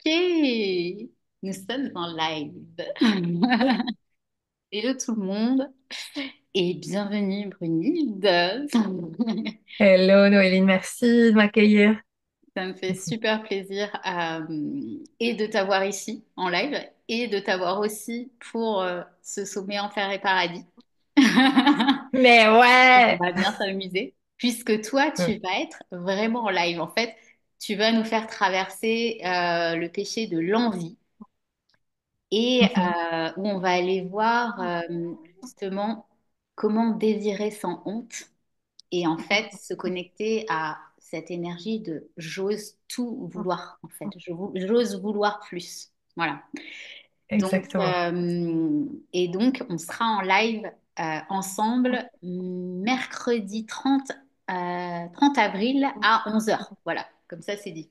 Nous sommes en live. Hello tout le monde et bienvenue Brunilde. Hello Noéline, merci de m'accueillir. Ça me fait super plaisir et de t'avoir ici en live et de t'avoir aussi pour ce sommet Enfer et Paradis. Mais On ouais! va bien s'amuser puisque toi Mm, tu vas être vraiment en live. En fait, tu vas nous faire traverser le péché de l'envie. Et mhm. où on va aller voir justement comment désirer sans honte et en fait se connecter à cette énergie de j'ose tout vouloir en fait, j'ose vouloir plus. Voilà. Donc, Exactement. et donc on sera en live ensemble mercredi 30 avril à 11 heures. Voilà, comme ça c'est dit.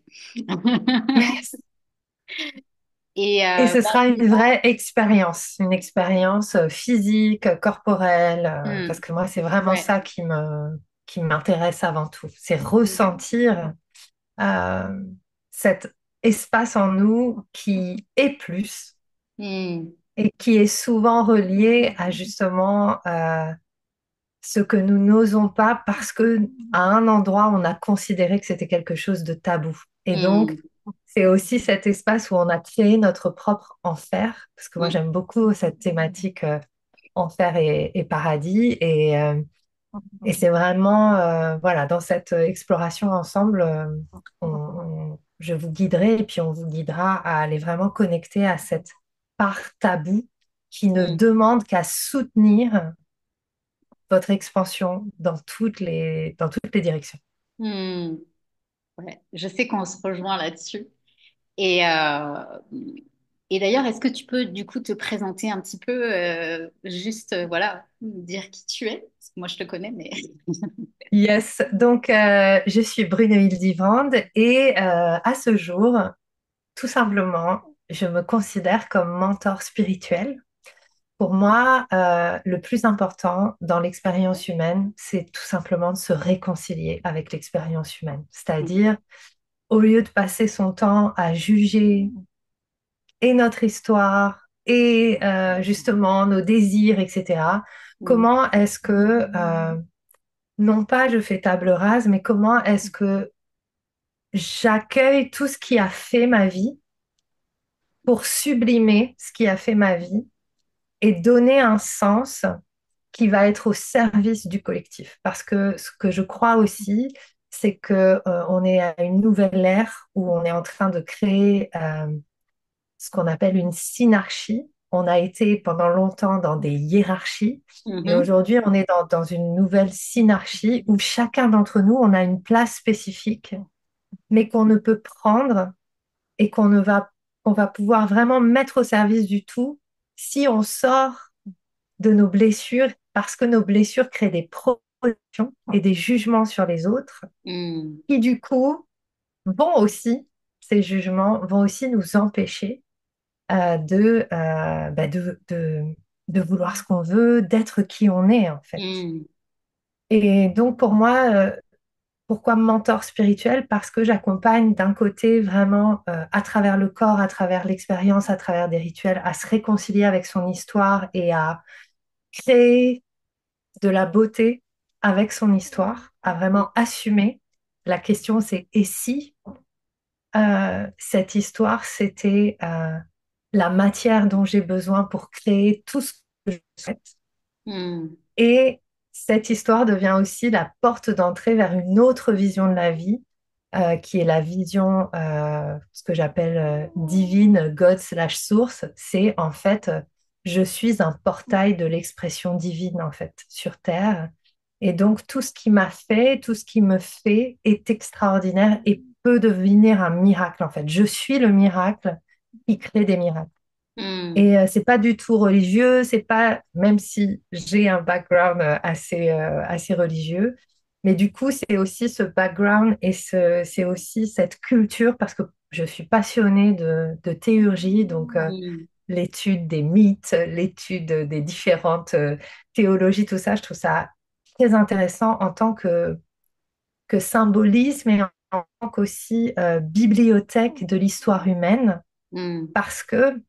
Et Et ce bah, sera une vraie expérience, une expérience physique, corporelle, parce hmm, que moi, c'est vraiment ouais. ça qui m'intéresse avant tout. C'est ressentir euh, cet espace en nous qui est plus Hmm. et qui est souvent relié à justement ce que nous n'osons pas parce que à un endroit, on a considéré que c'était quelque chose de tabou. Et donc, Hmm. c'est aussi cet espace où on a créé notre propre enfer, parce que moi, Hmm. j'aime beaucoup cette thématique enfer et paradis. Et c'est vraiment, voilà, dans cette exploration ensemble, je vous guiderai et puis on vous guidera à aller vraiment connecter à cette part taboue qui ne Hmm. demande qu'à soutenir votre expansion dans toutes les directions. Hmm. Ouais. Je sais qu'on se rejoint là-dessus. Et, euh, et d'ailleurs, est-ce que tu peux du coup te présenter un petit peu, juste, voilà, dire qui tu es? Parce que moi, je te connais, mais... Yes, donc je suis Brunehilde Divande et à ce jour, tout simplement, je me considère comme mentor spirituel. Pour moi, le plus important dans l'expérience humaine, c'est tout simplement de se réconcilier avec l'expérience humaine. C'est-à-dire, au lieu de passer son temps à juger et notre histoire et justement nos désirs, etc., Hmm. comment est-ce que, non pas je fais table rase, mais comment est-ce que j'accueille tout ce qui a fait ma vie pour sublimer ce qui a fait ma vie et donner un sens qui va être au service du collectif. Parce que ce que je crois aussi, c'est que on est à une nouvelle ère où on est en train de créer ce qu'on appelle une synarchie. On a été pendant longtemps dans des hiérarchies et Mhm. aujourd'hui on est dans une nouvelle synarchie où chacun d'entre nous, on a une place spécifique, mais qu'on ne peut prendre et qu'on va pouvoir vraiment mettre au service du tout si on sort de nos blessures parce que nos blessures créent des projections et des jugements sur les autres Hmm. qui du coup vont aussi, ces jugements vont aussi nous empêcher de vouloir ce qu'on veut, d'être qui on est en fait. Hmm. Et donc pour moi, pourquoi mentor spirituel? Parce que j'accompagne d'un côté vraiment à travers le corps, à travers l'expérience, à travers des rituels, à se réconcilier avec son histoire et à créer de la beauté avec son histoire, à vraiment assumer. La question c'est et si cette histoire c'était la matière dont j'ai besoin pour créer tout ce que je souhaite. Hmm. Et cette histoire devient aussi la porte d'entrée vers une autre vision de la vie, qui est la vision, ce que j'appelle divine, God slash source. C'est en fait, je suis un portail de l'expression divine en fait sur Terre. Et donc tout ce qui m'a fait, tout ce qui me fait est extraordinaire et peut devenir un miracle en fait. Je suis le miracle qui crée des miracles. Hmm. Et c'est pas du tout religieux, c'est pas, même si j'ai un background assez religieux, mais du coup, c'est aussi ce background et c'est aussi cette culture parce que je suis passionnée de théurgie, donc Hmm. l'étude des mythes, l'étude des différentes théologies, tout ça, je trouve ça très intéressant en tant que symbolisme et tant qu'aussi bibliothèque de l'histoire humaine, Mm. parce que,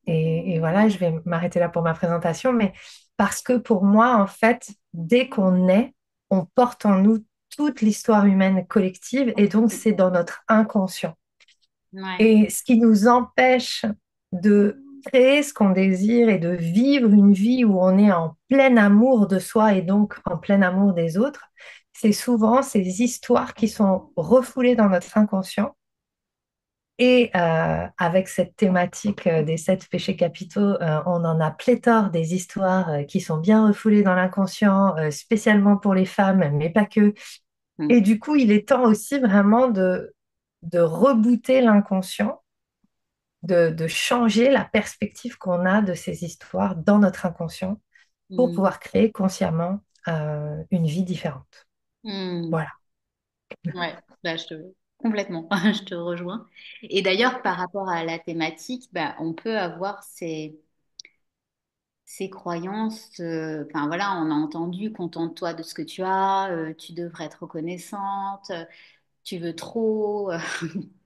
et voilà, je vais m'arrêter là pour ma présentation, mais parce que pour moi, en fait, dès qu'on naît, on porte en nous toute l'histoire humaine collective, et donc c'est dans notre inconscient. Ouais. Et ce qui nous empêche de créer ce qu'on désire et de vivre une vie où on est en plein amour de soi et donc en plein amour des autres, c'est souvent ces histoires qui sont refoulées dans notre inconscient. Et avec cette thématique des 7 péchés capitaux, on en a pléthore des histoires qui sont bien refoulées dans l'inconscient, spécialement pour les femmes, mais pas que. Mm. Et du coup, il est temps aussi vraiment de rebooter l'inconscient, de changer la perspective qu'on a de ces histoires dans notre inconscient pour Mm. pouvoir créer consciemment une vie différente. Mm. Voilà. Ouais, bah, complètement, je te rejoins. Et d'ailleurs, par rapport à la thématique, bah, on peut avoir ces croyances. Enfin voilà, on a entendu, contente-toi de ce que tu as, tu devrais être reconnaissante, tu veux trop,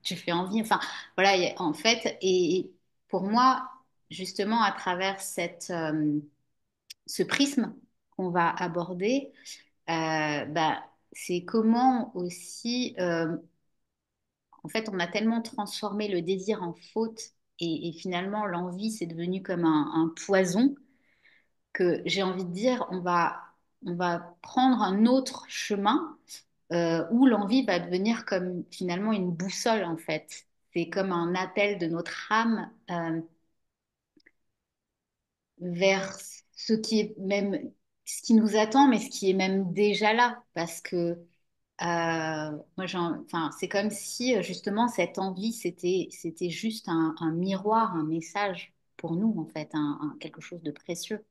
tu fais envie. Enfin voilà, en fait, et pour moi, justement, à travers ce prisme qu'on va aborder, bah, c'est comment aussi. En fait, on a tellement transformé le désir en faute et finalement l'envie, c'est devenu comme un poison que j'ai envie de dire, on va prendre un autre chemin où l'envie va devenir comme finalement une boussole en fait. C'est comme un appel de notre âme vers ce qui est même ce qui nous attend, mais ce qui est même déjà là, parce que enfin, c'est comme si justement cette envie, c'était juste un miroir, un message pour nous, en fait, quelque chose de précieux.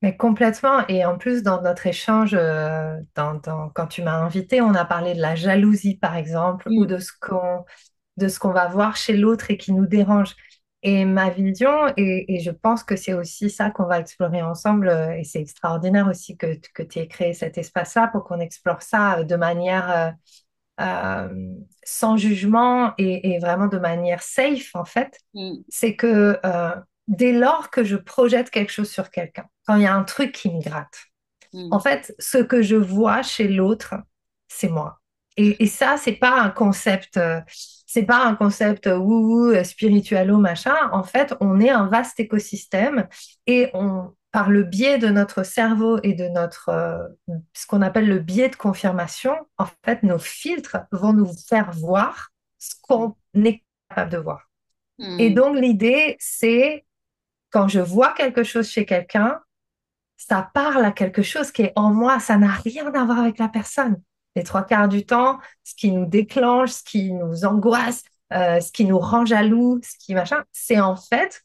Mais complètement. Et en plus, dans notre échange, quand tu m'as invité, on a parlé de la jalousie, par exemple, ou Mm, de ce qu'on va voir chez l'autre et qui nous dérange. Et ma vision, et je pense que c'est aussi ça qu'on va explorer ensemble, et c'est extraordinaire aussi que tu aies créé cet espace-là pour qu'on explore ça de manière sans jugement et vraiment de manière safe, en fait, mm, c'est que dès lors que je projette quelque chose sur quelqu'un, quand il y a un truc qui me gratte, en mm, fait, ce que je vois chez l'autre, c'est moi. Et ça, c'est pas un concept wou-wou, spiritualo, machin. En fait, on est un vaste écosystème et par le biais de notre cerveau et de ce qu'on appelle le biais de confirmation, en fait, nos filtres vont nous faire voir ce qu'on est capable de voir. Et mm, donc, l'idée, c'est quand je vois quelque chose chez quelqu'un, ça parle à quelque chose qui est en moi, ça n'a rien à voir avec la personne. Les 3 quarts du temps, ce qui nous déclenche, ce qui nous angoisse, ce qui nous rend jaloux, ce qui machin, c'est en fait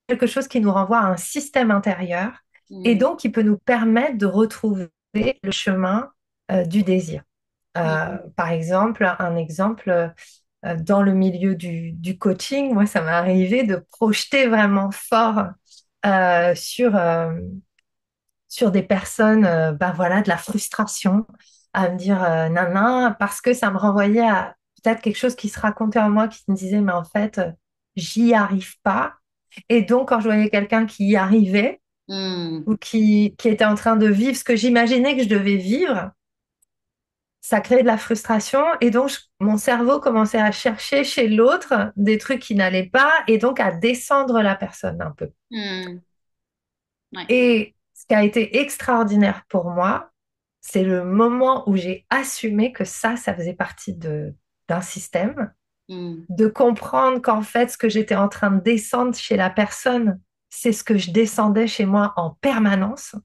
quelque chose qui nous renvoie à un système intérieur et mm, donc qui peut nous permettre de retrouver le chemin du désir. mm, Par exemple, un exemple dans le milieu du coaching, moi, ça m'est arrivé de projeter vraiment fort sur des personnes, bah voilà, de la frustration, à me dire nan, nan, parce que ça me renvoyait à peut-être quelque chose qui se racontait en moi, qui me disait, mais en fait, j'y arrive pas. Et donc, quand je voyais quelqu'un qui y arrivait mm, ou qui était en train de vivre ce que j'imaginais que je devais vivre, ça créait de la frustration. Et donc, mon cerveau commençait à chercher chez l'autre des trucs qui n'allaient pas et donc à descendre la personne un peu. mm. Ouais. Et ce qui a été extraordinaire pour moi, c'est le moment où j'ai assumé que ça faisait partie d'un système, Mm, de comprendre qu'en fait, ce que j'étais en train de descendre chez la personne, c'est ce que je descendais chez moi en permanence.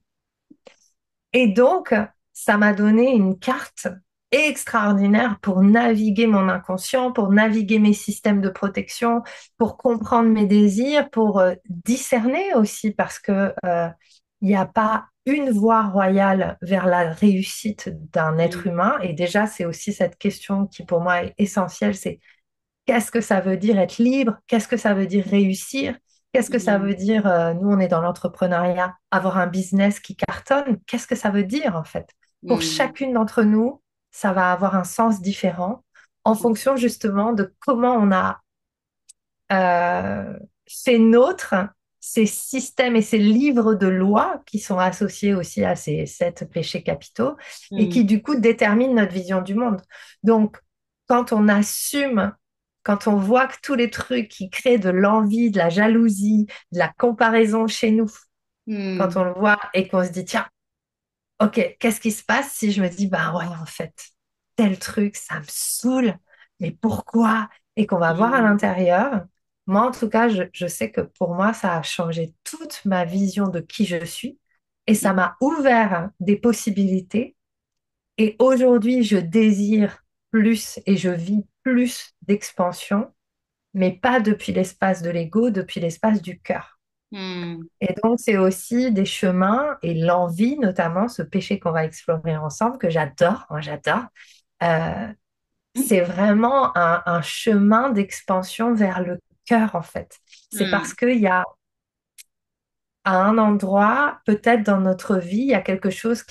Et donc, ça m'a donné une carte extraordinaire pour naviguer mon inconscient, pour naviguer mes systèmes de protection, pour comprendre mes désirs, pour discerner aussi, parce que il n'y a pas une voie royale vers la réussite d'un être mm, humain. Et déjà, c'est aussi cette question qui pour moi est essentielle, c'est qu'est-ce que ça veut dire être libre? Qu'est-ce que ça veut dire réussir? Qu'est-ce que ça mm, veut dire, nous on est dans l'entrepreneuriat, avoir un business qui cartonne? Qu'est-ce que ça veut dire en fait? Pour mm, chacune d'entre nous, ça va avoir un sens différent en fonction justement de comment on a fait nôtre ces systèmes et ces livres de loi qui sont associés aussi à ces 7 péchés capitaux et qui Mm. du coup déterminent notre vision du monde. Donc, quand on assume, quand on voit que tous les trucs qui créent de l'envie, de la jalousie, de la comparaison chez nous, quand Mm. on le voit et qu'on se dit, tiens, ok, qu'est-ce qui se passe si je me dis, bah ouais, en fait, tel truc, ça me saoule, mais pourquoi? Et qu'on va voir à Mm. l'intérieur. Moi, en tout cas, je sais que pour moi, ça a changé toute ma vision de qui je suis et ça Mm. m'a ouvert des possibilités. Et aujourd'hui, je désire plus et je vis plus d'expansion, mais pas depuis l'espace de l'ego, depuis l'espace du cœur. Mm. Et donc, c'est aussi des chemins et l'envie, notamment, ce péché qu'on va explorer ensemble, que j'adore, moi j'adore. Euh, c'est vraiment un chemin d'expansion vers le cœur, en fait. C'est parce Mm. qu'il y a à un endroit, peut-être dans notre vie, il y a quelque chose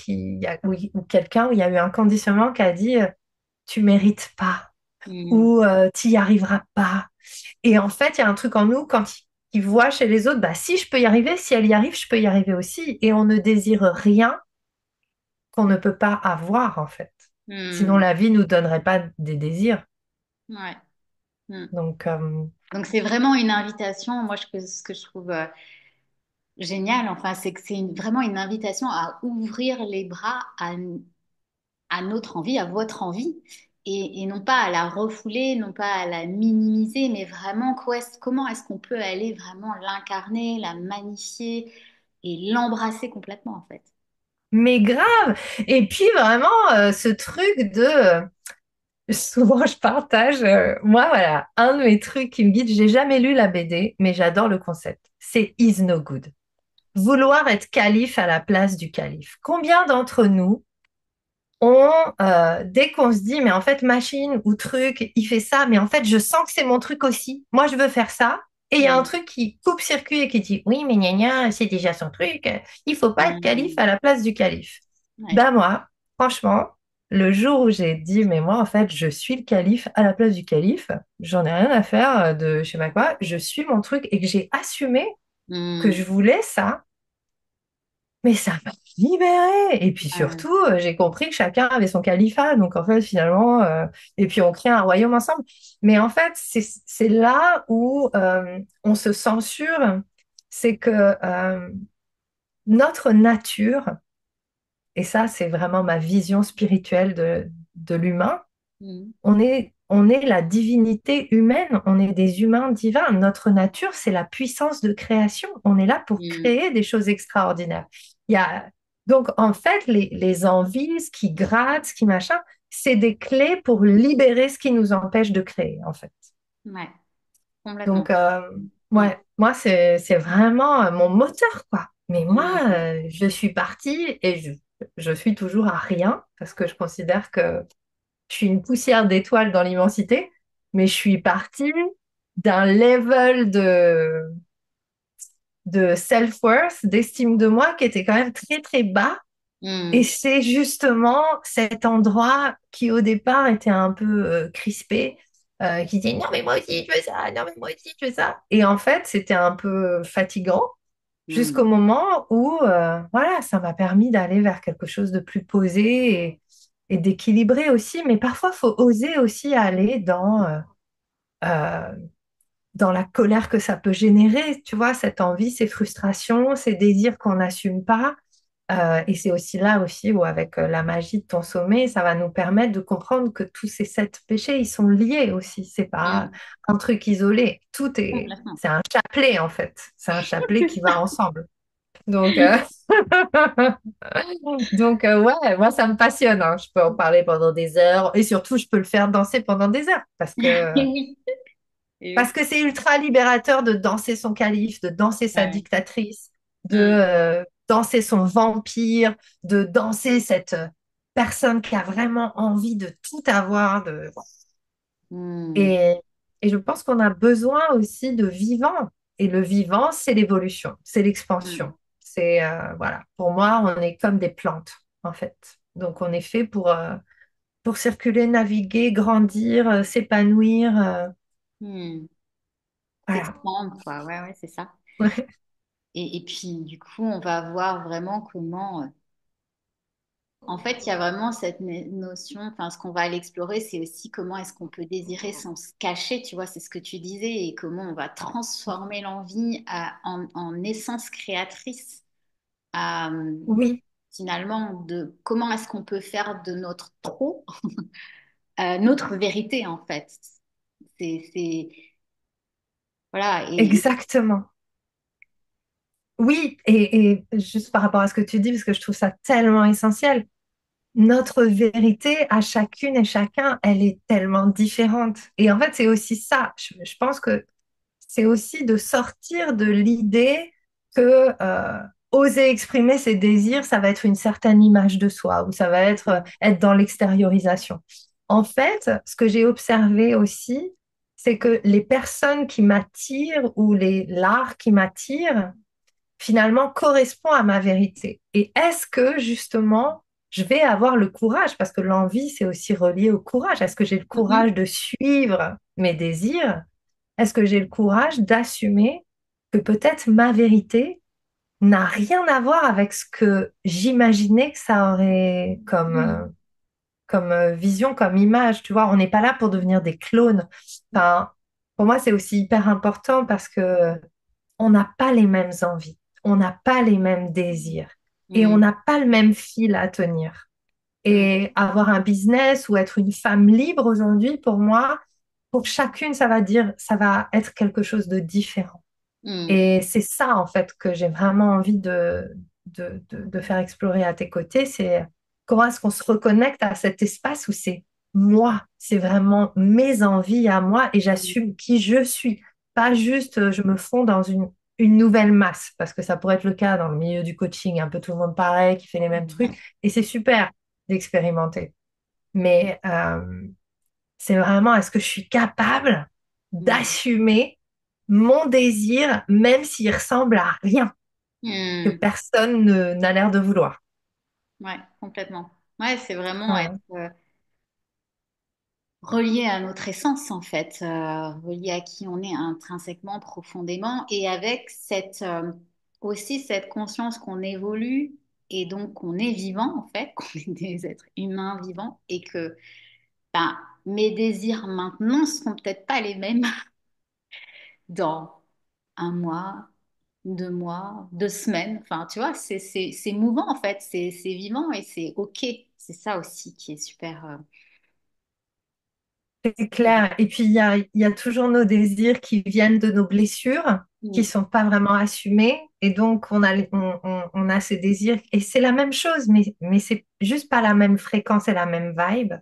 ou quelqu'un où il y a eu un conditionnement qui a dit tu mérites pas Mm. ou tu n'y arriveras pas. Et en fait, il y a un truc en nous, quand il voit chez les autres, bah, si je peux y arriver, si elle y arrive, je peux y arriver aussi. Et on ne désire rien qu'on ne peut pas avoir, en fait. Sinon, Mm. la vie nous donnerait pas des désirs. Ouais. Mm. Donc, Donc c'est vraiment une invitation. Moi, ce que je trouve génial, enfin, c'est que vraiment une invitation à ouvrir les bras à notre envie, à votre envie, et non pas à la refouler, non pas à la minimiser, mais vraiment comment est-ce qu'on peut aller vraiment l'incarner, la magnifier et l'embrasser complètement, en fait. mais grave! Et puis, vraiment, ce truc souvent, je partage, moi, voilà, un de mes trucs qui me guide, j'ai jamais lu la BD, mais j'adore le concept. C'est is no good. Vouloir être calife à la place du calife. Combien d'entre nous ont, dès qu'on se dit, mais en fait, machine ou truc, il fait ça, mais en fait, je sens que c'est mon truc aussi. Moi, je veux faire ça. Et il y a un Mm. truc qui coupe circuit et qui dit, oui, mais gna gna, c'est déjà son truc. Il faut pas être calife Mm. à la place du calife. Ouais. Ben moi, franchement, le jour où j'ai dit, mais moi, en fait, je suis le calife à la place du calife, j'en ai rien à faire de je sais pas quoi, je suis mon truc et que j'ai assumé que Mm. je voulais ça, mais ça m'a libérée. Et puis Ouais. surtout, j'ai compris que chacun avait son califat. Donc en fait, finalement, et puis on crée un royaume ensemble. Mais en fait, c'est là où on se censure. C'est que notre nature, et ça, c'est vraiment ma vision spirituelle de l'humain, Mm. on est la divinité humaine, on est des humains divins. Notre nature, c'est la puissance de création. On est là pour Mm. créer des choses extraordinaires. Il y a... Donc, en fait, les envies, ce qui gratte, ce qui machin, c'est des clés pour libérer ce qui nous empêche de créer, en fait. Ouais, complètement. Donc, Mm. ouais, moi, c'est vraiment mon moteur, quoi. Mais moi, Mm. je suis partie et je suis toujours à rien parce que je considère que je suis une poussière d'étoiles dans l'immensité, mais je suis partie d'un level de self-worth, d'estime de moi qui était quand même très très bas. Et Mm. c'est justement cet endroit qui au départ était un peu crispé, qui disait non mais moi aussi je veux ça, non mais moi aussi je veux ça. Et en fait c'était un peu fatigant jusqu'au Mm. moment où voilà, ça m'a permis d'aller vers quelque chose de plus posé et d'équilibré aussi. Mais parfois, il faut oser aussi aller euh, dans la colère que ça peut générer, tu vois, cette envie, ces frustrations, ces désirs qu'on n'assume pas. Et c'est aussi là aussi où avec la magie de ton sommet, ça va nous permettre de comprendre que tous ces 7 péchés, ils sont liés aussi. C'est pas Mm. un truc isolé. Complètement. C'est un chapelet en fait. C'est un chapelet qui va ensemble. Donc, ouais, moi ça me passionne, hein. Je peux en parler pendant des heures et surtout je peux le faire danser pendant des heures Et oui. Et parce oui. que c'est ultra libérateur de danser son calife, de danser sa Ouais. dictatrice, de Mm. danser son vampire, de danser cette personne qui a vraiment envie de tout avoir. Mm. Et, et je pense qu'on a besoin aussi de vivant. Et le vivant, c'est l'évolution, c'est Mm. l'expansion. Voilà. Pour moi, on est comme des plantes, en fait. Donc, on est fait pour circuler, naviguer, grandir, s'épanouir. Hmm. Voilà. S'expandre, quoi. Ouais, ouais, c'est ça. Ouais. Et puis, du coup, on va voir vraiment comment. En fait, il y a vraiment cette notion, enfin, ce qu'on va aller explorer, c'est aussi comment est-ce qu'on peut désirer sans se cacher, tu vois, c'est ce que tu disais, et comment on va transformer l'envie en essence créatrice, Oui, finalement, de comment est-ce qu'on peut faire de notre trop notre vérité, en fait. Voilà, exactement. Oui, et juste par rapport à ce que tu dis, parce que je trouve ça tellement essentiel, notre vérité à chacune et chacun, elle est tellement différente. Et en fait, c'est aussi ça. Je pense que c'est aussi de sortir de l'idée que oser exprimer ses désirs, ça va être une certaine image de soi ou ça va être être dans l'extériorisation. En fait, ce que j'ai observé aussi, c'est que les personnes qui m'attirent ou l'art qui m'attire, finalement, correspond à ma vérité. Et est-ce que justement, je vais avoir le courage, parce que l'envie, c'est aussi relié au courage. Est-ce que j'ai le Mhm, courage de suivre mes désirs? Est-ce que j'ai le courage d'assumer que peut-être ma vérité n'a rien à voir avec ce que j'imaginais que ça aurait mhm, comme vision, comme image? Tu vois, on n'est pas là pour devenir des clones. Enfin, pour moi, c'est aussi hyper important parce que on n'a pas les mêmes envies, on n'a pas les mêmes désirs et on mhm, n'a pas le même fil à tenir. mhm, Et avoir un business ou être une femme libre aujourd'hui, pour moi, pour chacune, ça va être quelque chose de différent. mhm, Et c'est ça, en fait, que j'ai vraiment envie de faire explorer à tes côtés. C'est comment est-ce qu'on se reconnecte à cet espace où c'est moi, c'est vraiment mes envies à moi et mhm, j'assume qui je suis. Pas juste je me fonds dans une nouvelle masse, parce que ça pourrait être le cas dans le milieu du coaching, un peu tout le monde pareil, qui fait les mêmes trucs. Et c'est super d'expérimenter. Mais c'est vraiment, est-ce que je suis capable mhm, d'assumer mon désir, même s'il ressemble à rien, que mhm. personne n'a l'air de vouloir. Ouais, complètement. Ouais, c'est vraiment être Ouais. relié à notre essence, en fait, relié à qui on est intrinsèquement, profondément, et avec aussi cette conscience qu'on évolue et donc qu'on est vivant, en fait, qu'on est des êtres humains vivants et que ben, mes désirs maintenant seront peut-être pas les mêmes dans un mois, 2 mois, 2 semaines. Enfin, tu vois, c'est mouvant, en fait, c'est vivant et c'est OK. C'est ça aussi qui est super. C'est clair. Et puis, il y a toujours nos désirs qui viennent de nos blessures, qui Mm, sont pas vraiment assumés. Et donc, on a ces désirs. Et c'est la même chose, mais c'est juste pas la même fréquence et la même vibe.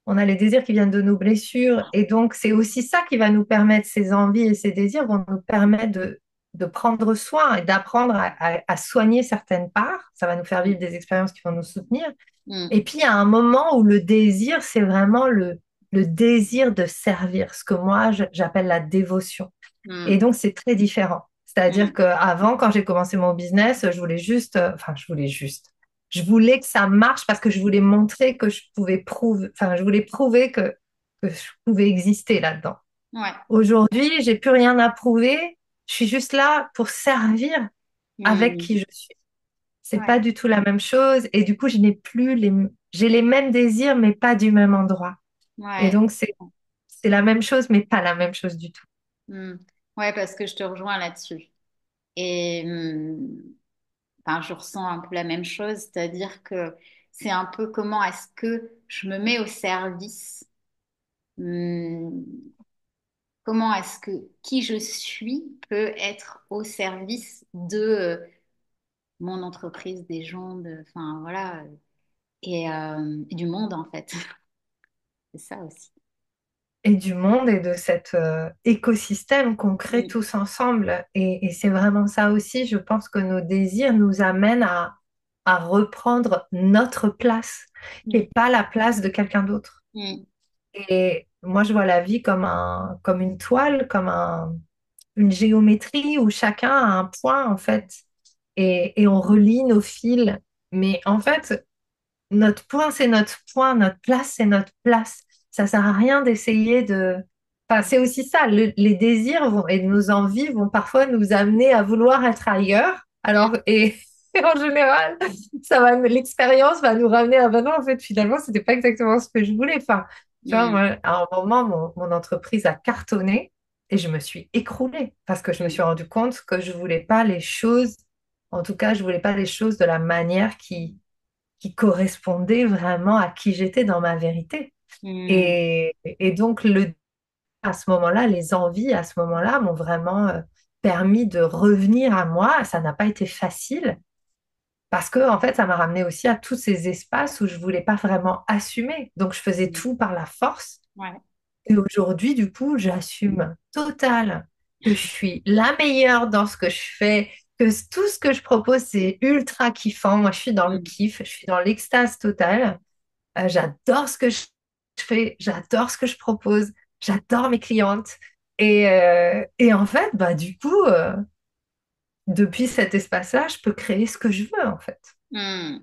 On a les désirs qui viennent de nos blessures. Et donc, c'est aussi ça qui va nous permettre, ces envies et ces désirs vont nous permettre de prendre soin et d'apprendre à soigner certaines parts. Ça va nous faire vivre des expériences qui vont nous soutenir. mm, Et puis, il y a un moment où le désir, c'est vraiment le désir de servir, ce que moi, j'appelle la dévotion. Et mm, donc, c'est très différent. C'est-à-dire mm, qu'avant, quand j'ai commencé mon business, je voulais juste, enfin, je voulais que ça marche parce que je voulais montrer que je pouvais prouver, enfin, je voulais prouver que je pouvais exister là-dedans. ouais. Aujourd'hui, j'ai plus rien à prouver. Je suis juste là pour servir avec Mm, qui je suis. C'est ouais. pas du tout la même chose. Et du coup, j'ai les mêmes désirs, mais pas du même endroit. Et Ouais. donc, c'est la même chose, mais pas la même chose du tout. Mm. Ouais, parce que je te rejoins là-dessus. Et enfin, je ressens un peu la même chose, c'est-à-dire que c'est un peu comment est-ce que je me mets au service, hum, comment est-ce que qui je suis peut être au service de mon entreprise, des gens, enfin voilà, et du monde en fait. C'est ça aussi. Et du monde et de cet écosystème qu'on crée Mm, tous ensemble. Et c'est vraiment ça aussi. Je pense que nos désirs nous amènent à reprendre notre place et mm, pas la place de quelqu'un d'autre. mm, Et moi, je vois la vie comme une toile, une géométrie où chacun a un point, en fait, et on relie nos fils. Mais en fait, notre point, c'est notre point, notre place, c'est notre place. Ça sert à rien d'essayer de... Enfin, c'est aussi ça, les désirs et nos envies vont parfois nous amener à vouloir être ailleurs. Alors, et, et en général, l'expérience va nous ramener à, ben non, en fait, finalement, c'était pas exactement ce que je voulais. Enfin, tu vois, Mm, moi, à un moment, mon entreprise a cartonné et je me suis écroulée parce que je me mm, suis rendu compte que je voulais pas les choses, en tout cas, je voulais pas les choses de la manière qui correspondait vraiment à qui j'étais dans ma vérité. mm, Et donc, à ce moment-là, les envies à ce moment-là m'ont vraiment permis de revenir à moi. Ça n'a pas été facile parce que, en fait, ça m'a ramené aussi à tous ces espaces où je voulais pas vraiment assumer. Donc, je faisais mm. tout par la force. Ouais. Et aujourd'hui, du coup, j'assume total que je suis la meilleure dans ce que je fais, que tout ce que je propose, c'est ultra kiffant. Moi, je suis dans le Mm, kiff, je suis dans l'extase totale. J'adore ce que je fais, j'adore ce que je propose, j'adore mes clientes. Et en fait, bah, du coup, depuis cet espace-là, je peux créer ce que je veux, en fait. mm.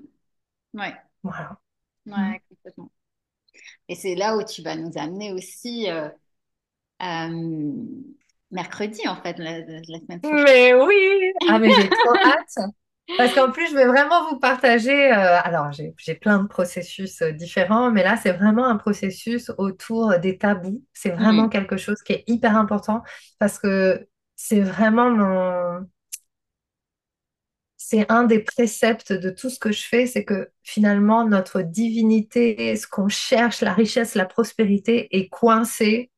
Ouais, Voilà. Mm. ouais, complètement. Et c'est là où tu vas nous amener aussi euh, mercredi, en fait, la semaine prochaine. Mais oui! Ah, mais j'ai trop hâte. Parce qu'en plus, je vais vraiment vous partager. Alors, j'ai plein de processus différents, mais là, c'est vraiment un processus autour des tabous. C'est vraiment Mm, quelque chose qui est hyper important parce que c'est vraiment c'est un des préceptes de tout ce que je fais, c'est que finalement, notre divinité, ce qu'on cherche, la richesse, la prospérité, est coincée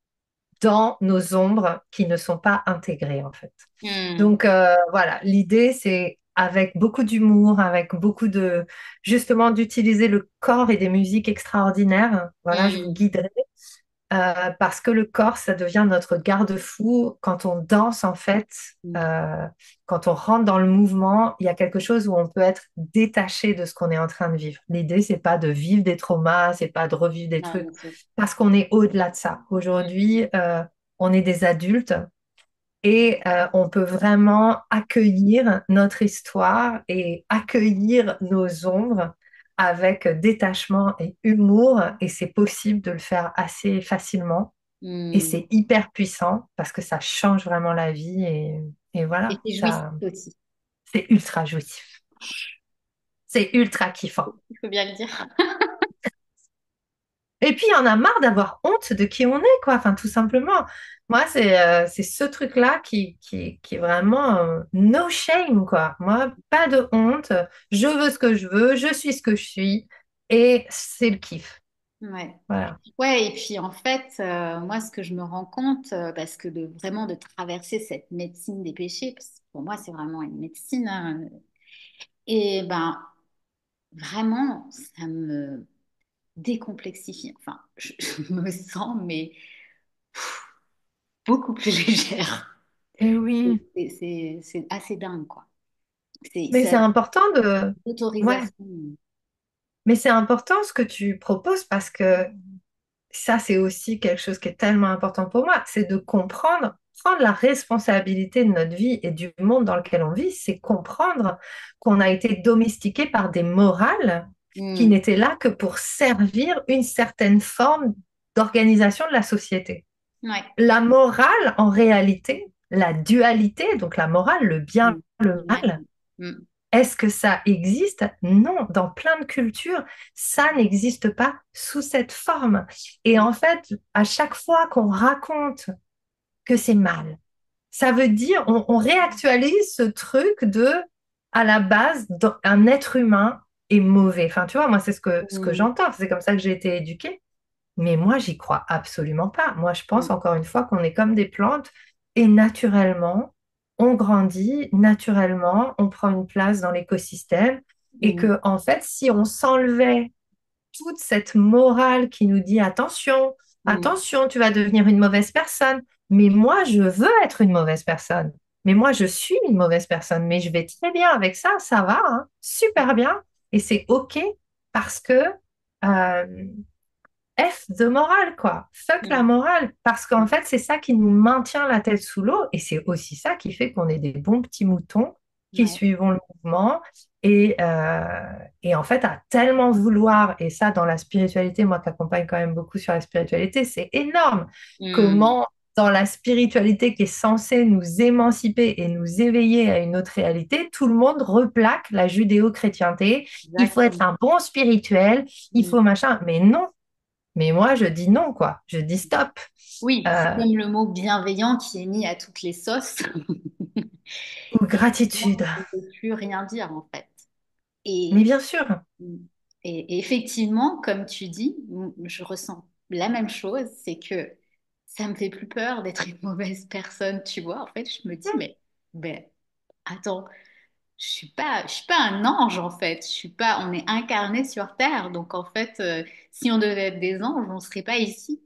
dans nos ombres qui ne sont pas intégrées, en fait. mm, Donc voilà, l'idée c'est avec beaucoup d'humour, avec beaucoup de justement d'utiliser le corps et des musiques extraordinaires. Voilà, je vous mm, guiderai parce que le corps, ça devient notre garde-fou quand on danse en fait. mm. euh, Quand on rentre dans le mouvement, il y a quelque chose où on peut être détaché de ce qu'on est en train de vivre. L'idée, c'est pas de vivre des traumas, c'est pas de revivre des Ouais, trucs, bien sûr. parce qu'on est au-delà de ça. Aujourd'hui, on est des adultes et on peut vraiment accueillir notre histoire et accueillir nos ombres avec détachement et humour. Et c'est possible de le faire assez facilement. Et Mm. c'est hyper puissant parce que ça change vraiment la vie. Et Et voilà, c'est jouissif ça, aussi, c'est ultra jouissif. C'est ultra kiffant. il faut bien le dire. Et puis, on a marre d'avoir honte de qui on est, quoi. Enfin, tout simplement. Moi, c'est ce truc-là qui est vraiment no shame, quoi. Moi, pas de honte. Je veux ce que je veux, je suis ce que je suis. Et c'est le kiff. Ouais. Voilà. Ouais, et puis en fait, moi, ce que je me rends compte, parce que vraiment de traverser cette médecine des péchés, parce que pour moi, c'est vraiment une médecine, hein, et ben, vraiment, ça me décomplexifie. Enfin, je me sens, mais beaucoup plus légère. Et oui. C'est assez dingue, quoi. Mais c'est C'est important de... Ouais. l'autorisation. Mais c'est important ce que tu proposes parce que ça, c'est aussi quelque chose qui est tellement important pour moi, c'est de comprendre, prendre la responsabilité de notre vie et du monde dans lequel on vit, c'est comprendre qu'on a été domestiqué par des morales qui Mm. n'étaient là que pour servir une certaine forme d'organisation de la société. Ouais. La morale, en réalité, la dualité, donc la morale, le bien, Mm. le Ouais. mal, Mm. est-ce que ça existe? Non, dans plein de cultures, ça n'existe pas sous cette forme. Et en fait, à chaque fois qu'on raconte que c'est mal, ça veut dire, on réactualise ce truc de, à la base, un être humain est mauvais. Enfin, tu vois, moi, c'est ce que Mm. j'entends, c'est comme ça que j'ai été éduquée. Mais moi, j'y crois absolument pas. Moi, je pense Mm. encore une fois qu'on est comme des plantes et naturellement, on grandit, naturellement, on prend une place dans l'écosystème et Mm. que, en fait, si on s'enlevait toute cette morale qui nous dit attention, Mm. attention, tu vas devenir une mauvaise personne, mais moi, je veux être une mauvaise personne. Mais moi, je suis une mauvaise personne, mais je vais très bien avec ça va, hein, super bien. Et c'est OK parce que euh, F de morale, quoi. Fuck la Mm. morale. Parce qu'en fait, c'est ça qui nous maintient la tête sous l'eau et c'est aussi ça qui fait qu'on est des bons petits moutons qui Ouais. suivons le mouvement. Et, euh, et en fait, à tellement vouloir, et ça dans la spiritualité, moi qui accompagne quand même beaucoup sur la spiritualité, c'est énorme Hmm. comment dans la spiritualité qui est censée nous émanciper et nous éveiller à une autre réalité, tout le monde replaque la judéo-chrétienté. Il faut être Exactement. un bon spirituel, il Hmm. faut machin. Mais non, mais moi je dis non, quoi. Je dis stop. Oui, c'est Euh, comme le mot bienveillant qui est mis à toutes les sauces. ou Et finalement, gratitude. ça ne veut plus rien dire en fait. Mais Et, bien sûr. et effectivement, comme tu dis, je ressens la même chose, c'est que ça me fait plus peur d'être une mauvaise personne, tu vois. En fait, je me dis, mais attends, je suis pas un ange en fait. Je suis pas, on est incarné sur Terre, donc en fait, si on devait être des anges, on serait pas ici.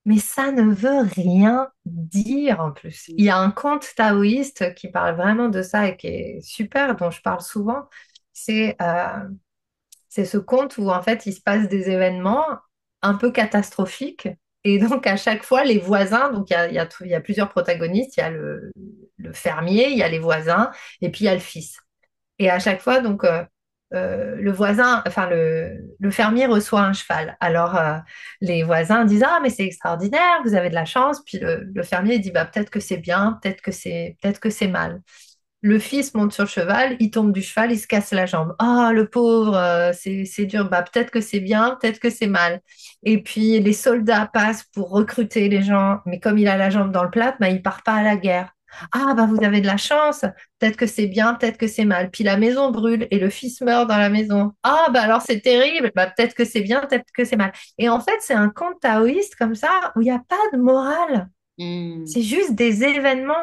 Mais ça ne veut rien dire en plus. Il y a un conte taoïste qui parle vraiment de ça et qui est super, dont je parle souvent. C'est c'est ce conte où en fait il se passe des événements un peu catastrophiques. Et donc à chaque fois, les voisins, donc il y a plusieurs protagonistes, il y a le fermier, il y a les voisins, et puis il y a le fils. Et à chaque fois, donc, le voisin, enfin, le fermier reçoit un cheval. Alors, les voisins disent, ah, mais c'est extraordinaire, vous avez de la chance. Puis le fermier dit, bah, peut-être que c'est bien, peut-être que c'est mal. Le fils monte sur le cheval, il tombe du cheval, il se casse la jambe. Ah, le pauvre, c'est dur. Bah, peut-être que c'est bien, peut-être que c'est mal. Et puis, les soldats passent pour recruter les gens, mais comme il a la jambe dans le plat, bah, il part pas à la guerre. Ah, bah, vous avez de la chance. Peut-être que c'est bien, peut-être que c'est mal. Puis la maison brûle et le fils meurt dans la maison. Ah, bah, alors c'est terrible. Bah, peut-être que c'est bien, peut-être que c'est mal. Et en fait, c'est un conte taoïste comme ça où il n'y a pas de morale. Hmm. C'est juste des événements.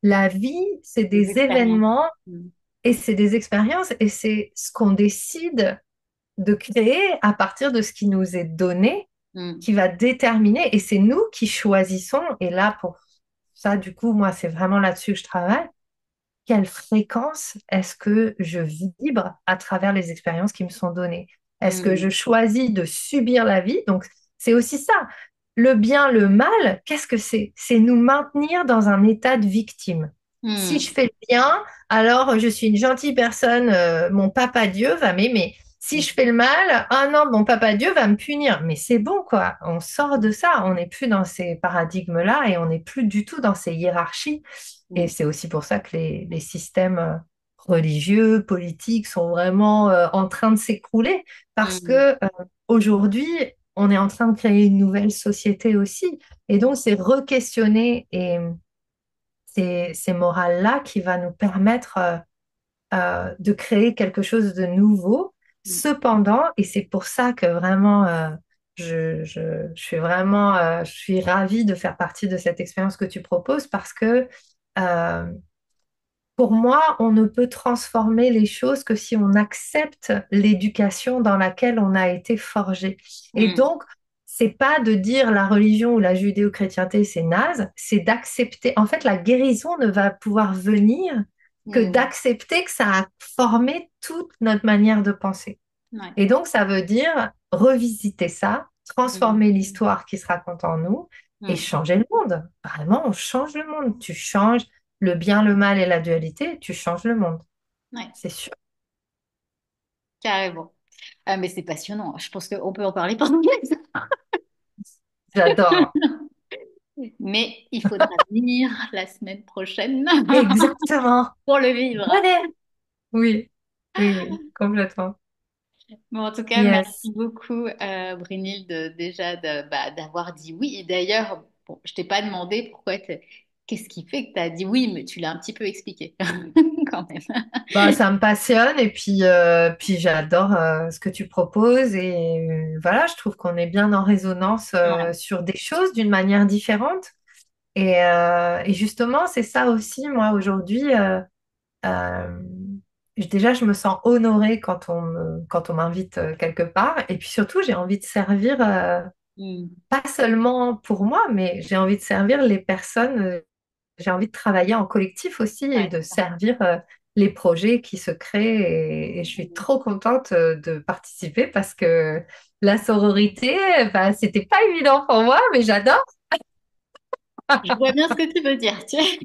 La vie, c'est Des des expériences. événements Hmm. et c'est des expériences et c'est ce qu'on décide de créer à partir de ce qui nous est donné Hmm. qui va déterminer et c'est nous qui choisissons. Et là, pour ça, du coup, moi, c'est vraiment là-dessus que je travaille. Quelle fréquence est-ce que je vibre à travers les expériences qui me sont données? Est-ce que Hmm. je choisis de subir la vie? Donc, c'est aussi ça. Le bien, le mal, qu'est-ce que c'est? C'est nous maintenir dans un état de victime. Si Hmm. je fais le bien, alors je suis une gentille personne, mon papa Dieu va m'aimer. Si je fais le mal, ah non, mon papa Dieu va me punir. Mais c'est bon, quoi. On sort de ça. On n'est plus dans ces paradigmes-là et on n'est plus du tout dans ces hiérarchies. Et Hmm. c'est aussi pour ça que les systèmes religieux, politiques sont vraiment en train de s'écrouler parce Hmm. que aujourd'hui, on est en train de créer une nouvelle société aussi. Et donc, c'est re-questionner et ces morales-là qui va nous permettre de créer quelque chose de nouveau. Hmm. Cependant, et c'est pour ça que vraiment, je suis vraiment, je suis ravie de faire partie de cette expérience que tu proposes parce que euh, pour moi, on ne peut transformer les choses que si on accepte l'éducation dans laquelle on a été forgé. Et Hmm. donc, c'est pas de dire la religion ou la judéo-chrétienté, c'est naze, c'est d'accepter. En fait, la guérison ne va pouvoir venir que Hmm. d'accepter que ça a formé toute notre manière de penser. Ouais. Et donc, ça veut dire revisiter ça, Hmm. transformer l'histoire qui se raconte en nous et Hmm. changer le monde. Vraiment, on change le monde. Tu changes le bien, le mal et la dualité, tu changes le monde. Ouais, C'est sûr. carrément. Ah, mais c'est passionnant. Je pense qu'on peut en parler pendant des heures. J'adore. Mais il faudra venir la semaine prochaine Exactement. pour le vivre. Venez. Oui, oui, oui, complètement. Bon, en tout cas, Yes. merci beaucoup, Brynilde, déjà d'avoir dit oui. Et d'ailleurs, bon, je t'ai pas demandé qu'est-ce qui fait que tu as dit oui, mais tu l'as un petit peu expliqué quand même. Bah, ça me passionne et puis j'adore ce que tu proposes et voilà, je trouve qu'on est bien en résonance Ouais. sur des choses d'une manière différente. Et justement, c'est ça aussi, moi, aujourd'hui, euh, déjà, je me sens honorée quand on m'invite quelque part. Et puis surtout, j'ai envie de servir, Mm. pas seulement pour moi, mais j'ai envie de servir les personnes. J'ai envie de travailler en collectif aussi et Ouais, de c'est ça. servir les projets qui se créent. Et je suis trop contente de participer parce que la sororité, bah, c'était pas évident pour moi, mais j'adore. Je vois bien ce que tu veux dire, tu sais.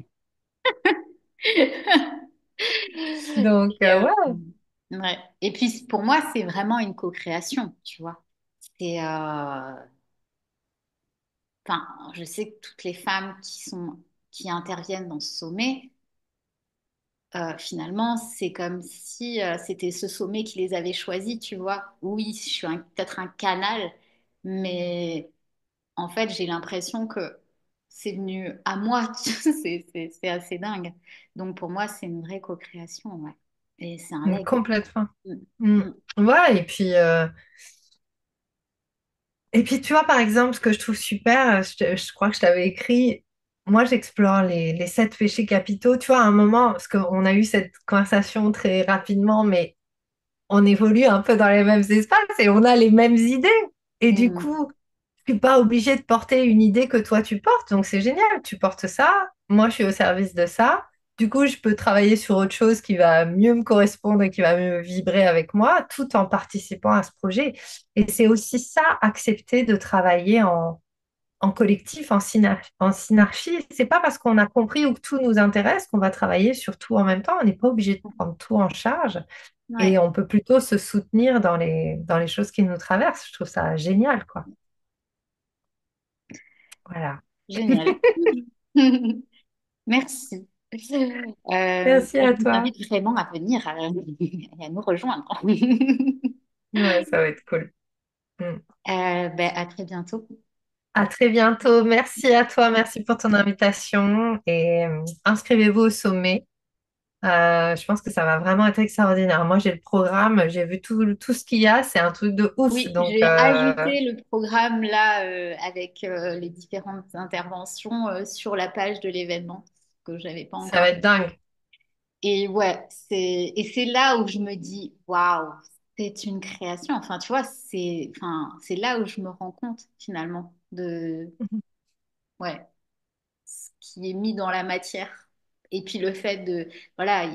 Donc, Et, ouais, ouais. Et puis pour moi, c'est vraiment une co-création, tu vois. C'est, enfin, je sais que toutes les femmes qui interviennent dans ce sommet, finalement, c'est comme si c'était ce sommet qui les avait choisis, tu vois. Oui, je suis peut-être un canal, mais en fait, j'ai l'impression que c'est venu à moi. C'est assez dingue. Donc pour moi, c'est une vraie co-création, ouais. Et c'est un leg. complètement. Mm. Mm. Mm. Ouais, et puis, tu vois, par exemple, ce que je trouve super, je crois que je t'avais écrit, moi, j'explore les 7 péchés capitaux. Tu vois, à un moment, parce qu'on a eu cette conversation très rapidement, mais on évolue un peu dans les mêmes espaces et on a les mêmes idées. Et du Mm. coup, je suis pas obligée de porter une idée que toi tu portes. Donc c'est génial, tu portes ça, moi je suis au service de ça. Du coup, je peux travailler sur autre chose qui va mieux me correspondre et qui va mieux vibrer avec moi, tout en participant à ce projet. Et c'est aussi ça, accepter de travailler en collectif, en synarchie. C'est pas parce qu'on a compris ou que tout nous intéresse qu'on va travailler sur tout en même temps. On n'est pas obligé de prendre tout en charge. Et Ouais, on peut plutôt se soutenir dans les choses qui nous traversent. Je trouve ça génial, quoi. Voilà. génial. Merci. Merci Ça à nous toi. invite vraiment à venir, et à nous rejoindre. Ouais, ça va être cool. Mm. Ben, à très bientôt. À très bientôt. Merci à toi. Merci pour ton invitation. Et inscrivez-vous au sommet. Je pense que ça va vraiment être extraordinaire. Moi, j'ai le programme, j'ai vu tout ce qu'il y a. C'est un truc de ouf. Oui, Donc, j'ai ajouté le programme là avec les différentes interventions sur la page de l'événement que j'avais pas ça va encore. être dingue. Et ouais, c'est là où je me dis waouh, c'est une création. Enfin, tu vois, c'est là où je me rends compte finalement de ouais, ce qui est mis dans la matière. Et puis le fait de voilà,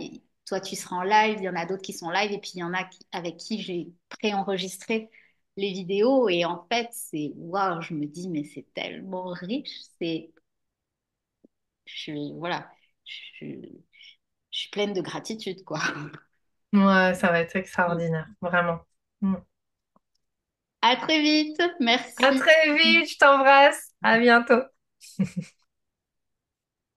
toi tu seras en live, il y en a d'autres qui sont live et puis il y en a avec qui j'ai préenregistré les vidéos et en fait, c'est waouh, je me dis mais c'est tellement riche, voilà, je, je suis pleine de gratitude quoi. Ouais, ça va être extraordinaire. Vraiment. Mm. À très vite. À Merci. très vite. Je t'embrasse. À bientôt.